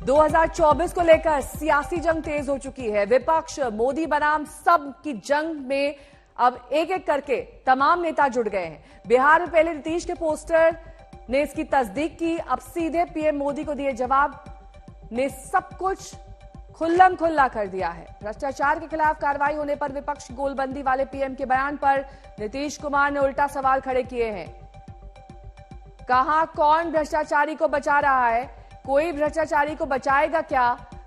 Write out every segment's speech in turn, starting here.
2024 को लेकर सियासी जंग तेज हो चुकी है। विपक्ष, मोदी बनाम सब की जंग में अब एक एक करके तमाम नेता जुड़ गए हैं। बिहार में पहले नीतीश के पोस्टर ने इसकी तस्दीक की, अब सीधे पीएम मोदी को दिए जवाब ने सब कुछ खुल्लम खुल्ला कर दिया है। भ्रष्टाचार के खिलाफ कार्रवाई होने पर विपक्ष गोलबंदी वाले पीएम के बयान पर नीतीश कुमार ने उल्टा सवाल खड़े किए हैं। कहां कौन भ्रष्टाचारी को बचा रहा है? कोई भ्रष्टाचारी को बचाएगा क्या?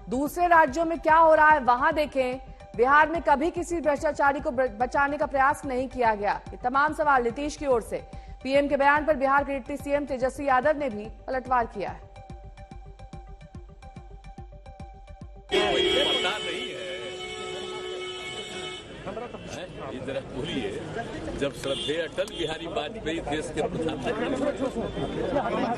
दूसरे राज्यों में क्या हो रहा है वहां देखें। बिहार में कभी किसी भ्रष्टाचारी को बचाने का प्रयास नहीं किया गया। ये तमाम सवाल नीतीश की ओर से। पीएम के बयान पर बिहार के डिप्टी सीएम तेजस्वी यादव ने भी पलटवार किया है। पता नहीं है, जरा बोलिए, जब श्रद्धेय अटल बिहारी वाजपेयी देश के प्रधानमंत्री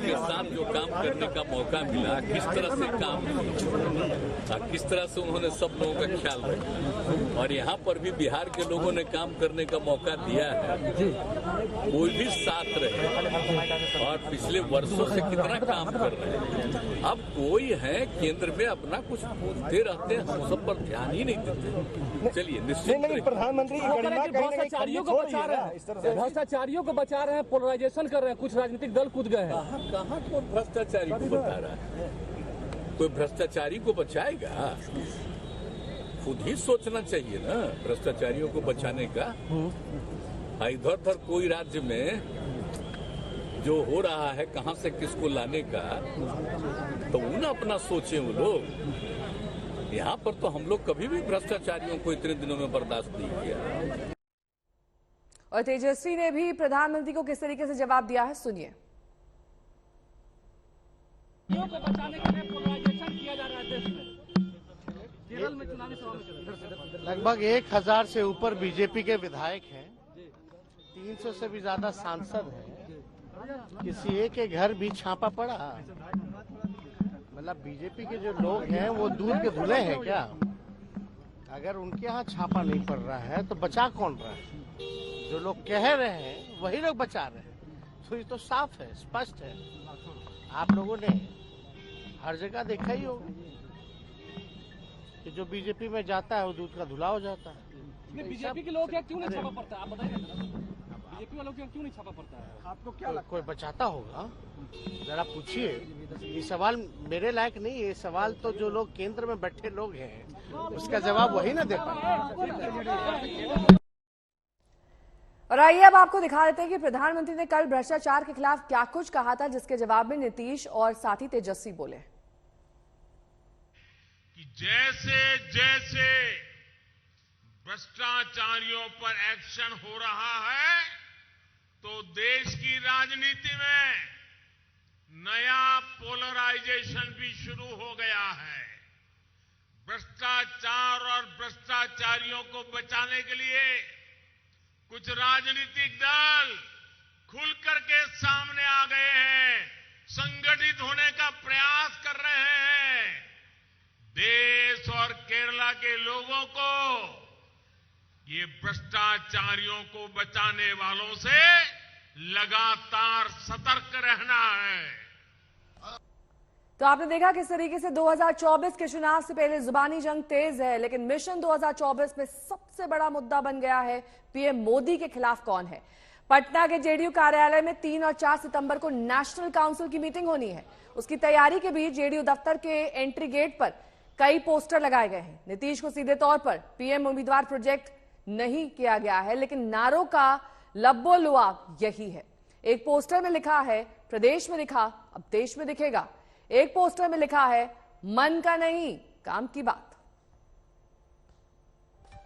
के साथ जो काम करने का मौका मिला, किस तरह से काम किया, किस तरह से उन्होंने सब लोगों का ख्याल रखा, और यहाँ पर भी बिहार के लोगों ने काम करने का मौका दिया है। कोई भी साथ रहे और पिछले वर्षों से कितना काम कर रहे हैं। अब कोई है केंद्र में अपना कुछ पूछते रहते हैं, हम सब पर ध्यान ही नहीं देते। चलिए निश्चित प्रधानमंत्री भ्रष्टाचारियों को बचा रहे हैं, भ्रष्टाचारियों को बचा रहे हैं, पोलराइजेशन कर रहे हैं, कुछ राजनीतिक दल कूद गए हैं। कहाँ कौन भ्रष्टाचारी को बता रहा है? कोई भ्रष्टाचारी को बचाएगा? खुद ही सोचना चाहिए ना भ्रष्टाचारियों को बचाने का। इधर उधर कोई राज्य में जो हो रहा है, कहां से किसको लाने का, तो उन्हें अपना सोचे वो लोग। यहाँ पर तो हम लोग कभी भी भ्रष्टाचारियों को इतने दिनों में बर्दाश्त नहीं किया। और तेजस्वी ने भी प्रधानमंत्री को किस तरीके से जवाब दिया है, सुनिए। को बचाने के लिए पोलराइजेशन किया जा रहा है देश में। केरल में चुनावी सभा में लगभग 1000 से ऊपर बीजेपी के विधायक हैं, 300 से भी ज्यादा सांसद हैं। किसी एक के घर भी छापा पड़ा? मतलब बीजेपी के जो लोग हैं वो दूध के धुले हैं क्या? अगर उनके यहाँ छापा नहीं पड़ रहा है तो बचा कौन रहा है? जो लोग कह रहे हैं वही लोग बचा रहे हैं। तो ये तो साफ है, स्पष्ट है। आप लोगों ने हर जगह देखा ही होगा कि जो बीजेपी में जाता है वो दूध का धुला हो जाता है। बीजेपी के लोग क्या क्यों नहीं छापा पड़ता है? आप बताइए, बीजेपी वालों को क्यों नहीं छापा पड़ता है? आपको क्या लगता है? कोई बचाता होगा? जरा पूछिए। ये सवाल मेरे लायक नहीं है। ये सवाल तो जो लोग केंद्र में बैठे लोग हैं उसका जवाब वही ना दे पाएंगे। और आइए अब आपको दिखा देते हैं कि प्रधानमंत्री ने कल भ्रष्टाचार के खिलाफ क्या कुछ कहा था, जिसके जवाब में नीतीश और साथी तेजस्वी बोले कि जैसे जैसे भ्रष्टाचारियों पर एक्शन हो रहा है तो देश की राजनीति में नया पोलराइजेशन भी शुरू हो गया है। भ्रष्टाचार और भ्रष्टाचारियों को बचाने के लिए कुछ राजनीतिक दल खुलकर के सामने आ गए हैं, संगठित होने का प्रयास कर रहे हैं। देश और केरला के लोगों को ये भ्रष्टाचारियों को बचाने वालों से लगातार सतर्क रहना है। तो आपने देखा किस तरीके से 2024 के चुनाव से पहले जुबानी जंग तेज है, लेकिन मिशन 2024 में सबसे बड़ा मुद्दा बन गया है पीएम मोदी के खिलाफ कौन है। पटना के जेडीयू कार्यालय में 3 और 4 सितंबर को नेशनल काउंसिल की मीटिंग होनी है। उसकी तैयारी के बीच जेडीयू दफ्तर के एंट्री गेट पर कई पोस्टर लगाए गए हैं। नीतीश को सीधे तौर पर पीएम उम्मीदवार प्रोजेक्ट नहीं किया गया है, लेकिन नारों का लब्बो लुआब यही है। एक पोस्टर में लिखा है प्रदेश में लिखा अब देश में दिखेगा। एक पोस्टर में लिखा है मन का नहीं काम की बात।